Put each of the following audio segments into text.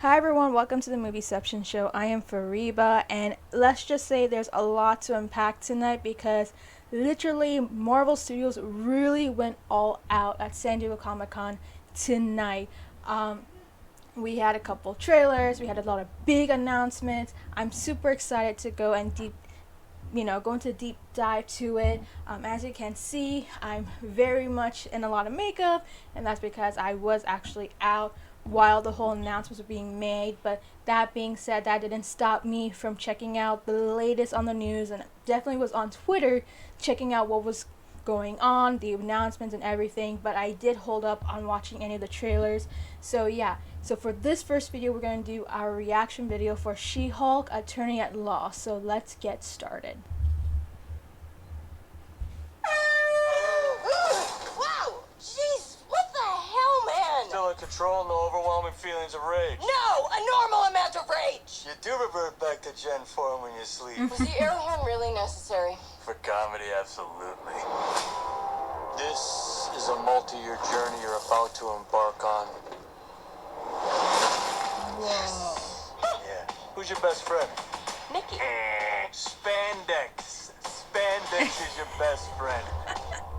Hi everyone, welcome to the Movieception Show. I am Fariba, and let's just say there's a lot to unpack tonight because literally Marvel Studios really went all out at San Diego Comic-Con tonight. We had a couple trailers, we had a lot of big announcements. I'm super excited to go and go into deep dive to it. As you can see, I'm very much in a lot of makeup, and that's because I was actually out while the whole announcements were being made. But that being said, that didn't stop me from checking out the latest on the news, and definitely was on Twitter checking out what was going on, the announcements and everything. But I did hold up on watching any of the trailers. So yeah, so for this first video, we're going to do our reaction video for She-Hulk Attorney at Law. So let's get started. Wow! Jeez, what the hell, man? Still in control, no overwhelming feelings of rage. No! A normal amount of rage! You do revert back to Gen form when you sleep. Was the air horn really necessary? For comedy, absolutely. This is a multi-year journey you're about to embark on. Yeah. Who's your best friend? Nikki. Spandex. Spandex is your best friend.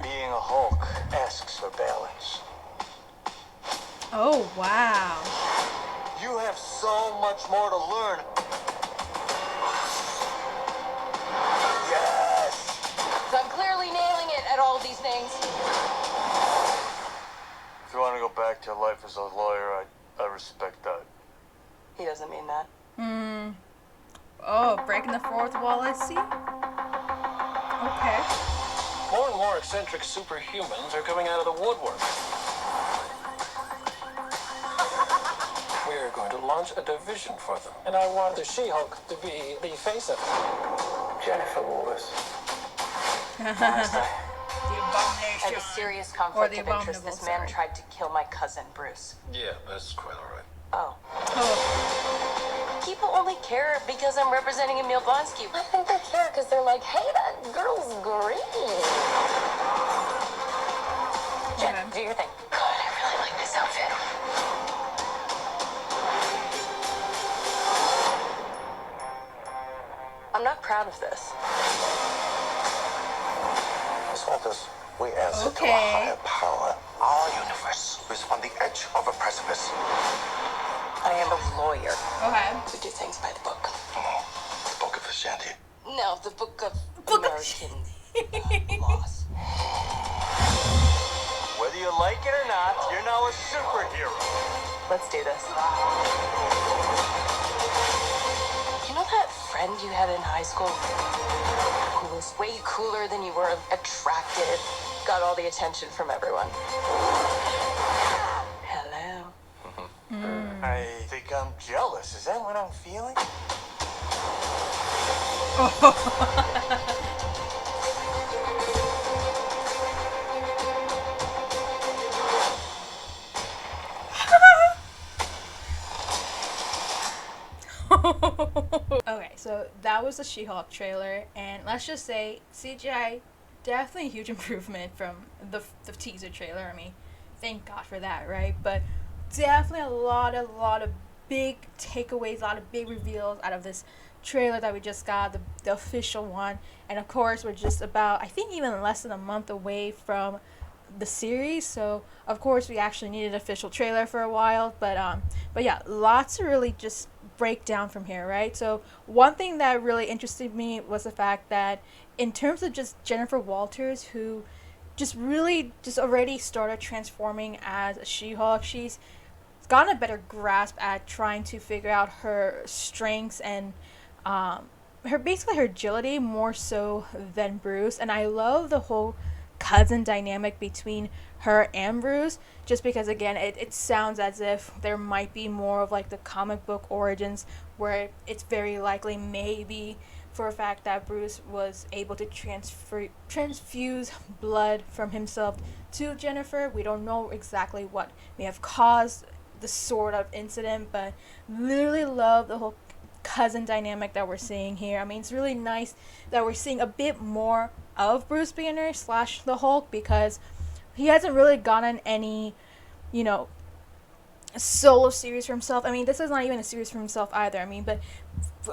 Being a Hulk asks for balance. Oh wow. You have so much more to learn. Yes! So I'm clearly nailing it at all these things. If you want to go back to your life as a lawyer, I respect that. He doesn't mean that. Oh, breaking the fourth wall, I see. Okay. More and more eccentric superhumans are coming out of the woodwork. We're going to launch a division for them. And I want the She-Hulk to be the face of it. Jennifer Lewis. The I Abomination. have a serious Or conflict the of interest. Abominable, This man sorry. tried to kill my cousin, Bruce. Yeah, that's quite all right. Oh. Oh. People only care because I'm representing Emil Blonsky. I think they care because they're like, hey, that girl's green. Jen, Okay. do your thing. God, I really like this outfit. I'm not proud of this. Miss Walters, we answer to a Okay. higher power. Our universe is on the edge of a precipice. I am a lawyer. Okay. We do things by the book. The Book of Ashanti. No, the book of Book of American laws. Whether you like it or not, you're now a superhero. Let's do this. You know that friend you had in high school who was way cooler than you were attractive, got all the attention from everyone? Hello. I think I'm jealous. Is that what I'm feeling? Okay, so that was the She-Hulk trailer, and let's just say CGI definitely a huge improvement from the teaser trailer. I mean, thank God for that, right? But definitely a lot of big takeaways, a lot of big reveals out of this trailer that we just got, the official one. And of course, we're just about, I think, even less than a month away from the series, so of course we actually needed an official trailer for a while. But yeah, lots to really just break down from here, right? So one thing that really interested me was the fact that in terms of just Jennifer Walters, who just really just already started transforming as a She-Hulk, she's gotten a better grasp at trying to figure out her strengths and her agility more so than Bruce. And I love the whole cousin dynamic between her and Bruce, just because again it sounds as if there might be more of like the comic book origins, where it's very likely maybe for a fact that Bruce was able to transfuse blood from himself to Jennifer. We don't know exactly what may have caused the sort of incident, but literally love the whole cousin dynamic that we're seeing here. I mean, it's really nice that we're seeing a bit more of Bruce Banner / the Hulk, because he hasn't really gotten any, solo series for himself. I mean, this is not even a series for himself either. I mean, but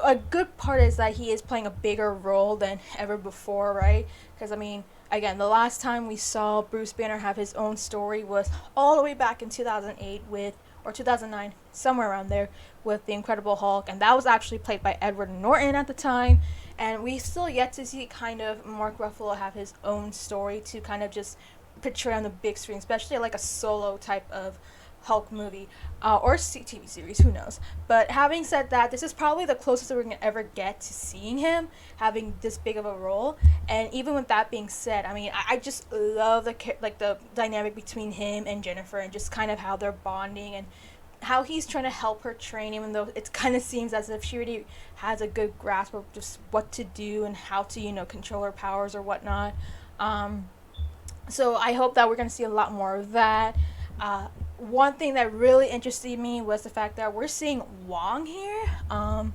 a good part is that he is playing a bigger role than ever before, right? Because, I mean, again, the last time we saw Bruce Banner have his own story was all the way back in 2008 with, or 2009, somewhere around there, with The Incredible Hulk, and that was actually played by Edward Norton at the time, and we still yet to see kind of Mark Ruffalo have his own story to kind of just portray on the big screen, especially like a solo type of Hulk movie, or TV series, who knows. But having said that, this is probably the closest that we're going to ever get to seeing him having this big of a role. And even with that being said, I mean, I just love the dynamic between him and Jennifer, and just kind of how they're bonding, and how he's trying to help her train, even though it kind of seems as if she already has a good grasp of just what to do and how to, control her powers or whatnot. So I hope that we're going to see a lot more of that. One thing that really interested me was the fact that we're seeing Wong here. And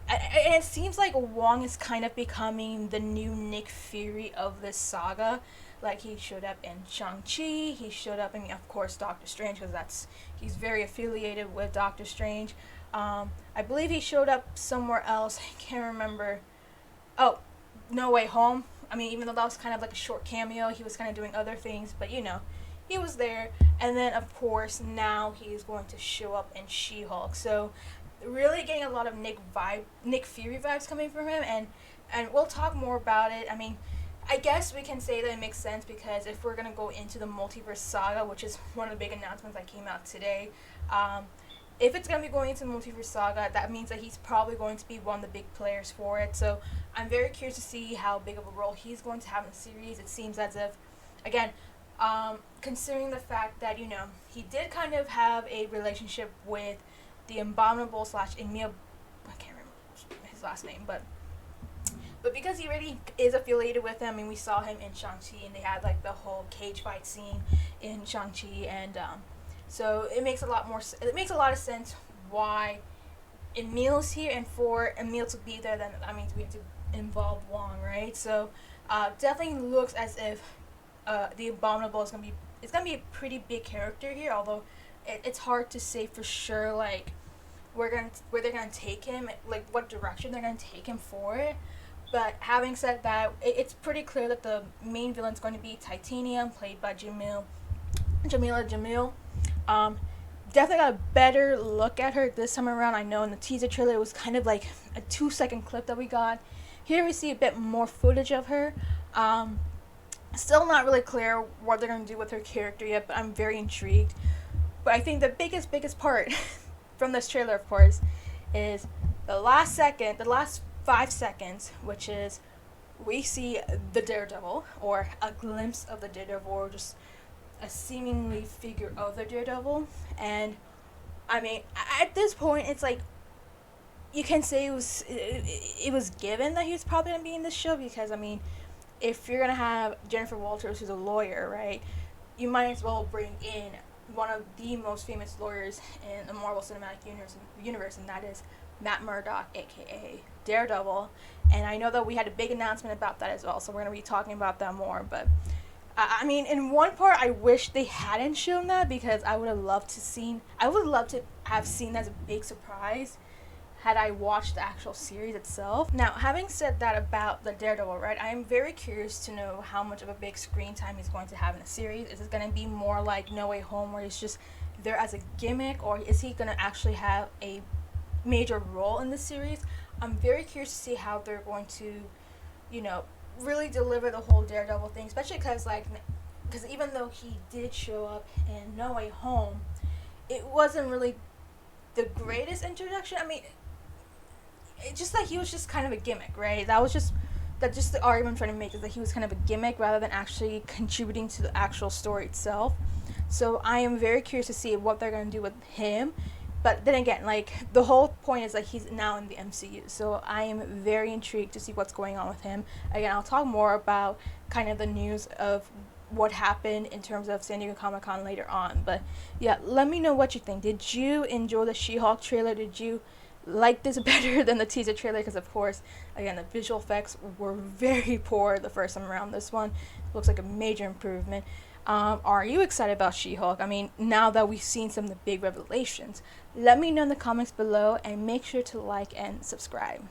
it seems like Wong is kind of becoming the new Nick Fury of this saga. Like, he showed up in Shang-Chi, he showed up in, of course, Doctor Strange, because he's very affiliated with Doctor Strange. I believe he showed up somewhere else, I can't remember. Oh, No Way Home. I mean, even though that was kind of like a short cameo, he was kind of doing other things, but he was there. And then, of course, now he's going to show up in She-Hulk. So, really getting a lot of Nick Fury vibes coming from him, and we'll talk more about it. I mean, I guess we can say that it makes sense, because if we're going to go into the multiverse saga, which is one of the big announcements that came out today, if it's going to be going into the multiverse saga, that means that he's probably going to be one of the big players for it. So I'm very curious to see how big of a role he's going to have in the series. It seems as if, again, considering the fact that, he did kind of have a relationship with the Abominable / Emil, I can't remember his last name, but because he already is affiliated with them, and we saw him in Shang-Chi, and they had like the whole cage fight scene in Shang-Chi, and so it makes a lot of sense why Emil's here, and for Emil to be there, then that means we have to involve Wong, right? So definitely looks as if the Abominable is gonna be a pretty big character here, although it's hard to say for sure, like where they're gonna take him, like what direction they're gonna take him for it. But having said that, it's pretty clear that the main villain is going to be Titanium, played by Jamila Jamil. Definitely got a better look at her this time around. I know in the teaser trailer it was kind of like a 2-second clip that we got. Here we see a bit more footage of her. Still not really clear what they're going to do with her character yet, but I'm very intrigued. But I think the biggest part from this trailer, of course, is the last 5 seconds, which is we see the Daredevil, or a glimpse of the Daredevil, or just a seemingly figure of the Daredevil. And I mean, at this point, it's like you can say it was given that he was probably gonna be in this show, because I mean, if you're gonna have Jennifer Walters, who's a lawyer, right, you might as well bring in one of the most famous lawyers in the Marvel Cinematic Universe, and that is Matt Murdock, aka Daredevil. And I know that we had a big announcement about that as well, so we're going to be talking about that more. But I mean, in one part, I wish they hadn't shown that, because I would have loved to have seen that as a big surprise had I watched the actual series itself. Now, having said that about the Daredevil, right, I am very curious to know how much of a big screen time he's going to have in the series. Is it going to be more like No Way Home, where he's just there as a gimmick, or is he going to actually have a major role in the series? I'm very curious to see how they're going to, really deliver the whole Daredevil thing, especially because even though he did show up in No Way Home, it wasn't really the greatest introduction. I mean, it's just that he was just kind of a gimmick, right? Just the argument I'm trying to make, is that he was kind of a gimmick rather than actually contributing to the actual story itself. So I am very curious to see what they're going to do with him. But then again, like, the whole point is that he's now in the MCU. So I am very intrigued to see what's going on with him. Again, I'll talk more about kind of the news of what happened in terms of San Diego Comic-Con later on. But yeah, let me know what you think. Did you enjoy the She-Hulk trailer? Did you like this better than the teaser trailer? Because of course, again, the visual effects were very poor the first time around. This one looks like a major improvement. Are you excited about She-Hulk? I mean, now that we've seen some of the big revelations, let me know in the comments below and make sure to like and subscribe.